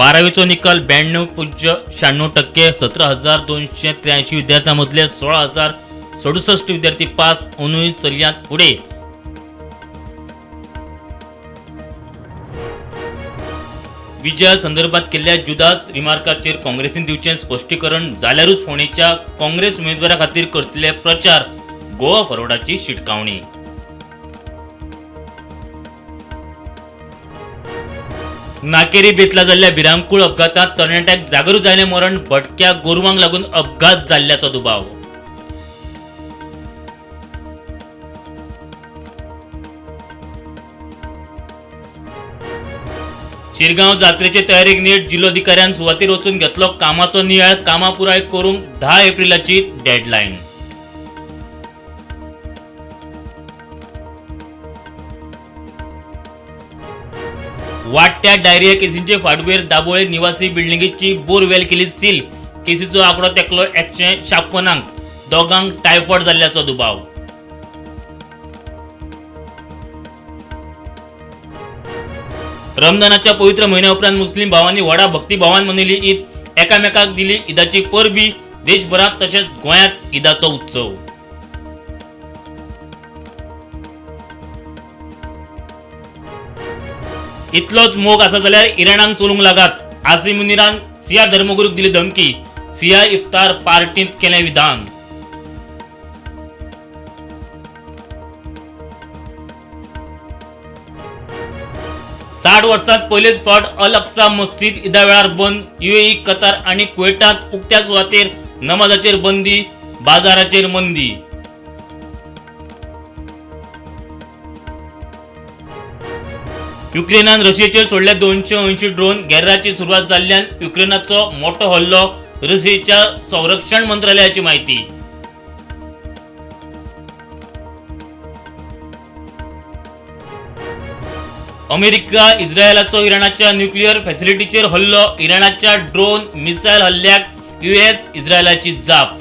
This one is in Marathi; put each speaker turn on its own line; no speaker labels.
12वीचो निकाल 92.96%, 17,283 विद्यार्थ्यांमधले 16,067 विद्यार्थी पास, अंदूय चलयांत फुडें. विजया संदर्भात केल्ल्या जुदास रिमार्काचेर काँग्रेसीन दिवचें स्पश्टीकरण, जाल्यारूच फोंडेच्या काँग्रेस उमेदवारा खातीर करतले प्रचार, गोवा फॉरवर्डाची शिटकावणी. नाकेरी बेतला जाल्ल्या भिरांकूळ अपघातांत तरणाट्याक जागरूक जायले मरण, भटक्या गोरवांक लागून अपघात जाल्ल्याचो दुबाव. शिरगांव जात्रेचे तयारेक नेट, जिल्लोधिकाऱ्यान सुवातेर वचून घेतलो कामाचो नियाळ, कामां पुराय करूंक 10 एप्रिलाची डेडलायन. वाडट्या डायरिया केसींचे फाटभुंयेर दाबोळे निवासी बिल्डिंगेची बोरवेल केली सील, केसीचो आंकडो तेंकलो 156, दोगांक टायफॉयड जाल्ल्याचो दुबाव. रमजानाच्या पवित्र म्हयन्या उपरांत मुस्लिम भावांनी व्हडा भक्तिभावान मनयली ईद, एकामेकाक दिली ईदाची परबी. देशभरात तशेंच गोंयांत ईदाचो उत्सव. इतलोच मोग आसा जाल्यार इराणाक चलूंक लागात, आसिम मुनीरान सिया धर्मगुरूक दिली धमकी, सिया इफ्तार पार्टींत केलें विधान. साठ वर्सांत पयलेच फावट अल अक्सा मस्जिद ईदा वेळार बंद. UAE, कतार आनी कुवेटात उक्त्या सुवातेर नमाजाचेर बंदी, बाजाराचेर मंदी. युक्रेनान रशियेचेर सोडले 280 ड्रोन, गॅर्राची सुरवात जाल्ल्यान युक्रेनाचो मोठो हल्लो, रशियेच्या संरक्षण मंत्रालयाची माहिती. अमेरिका इस्रायलाचो इराणाच्या न्यूक्लियर फॅसिलिटीचेर हल्लो, इराणाच्या ड्रोन मिसायल हल्ल्याक US इस्रायलाची जाप.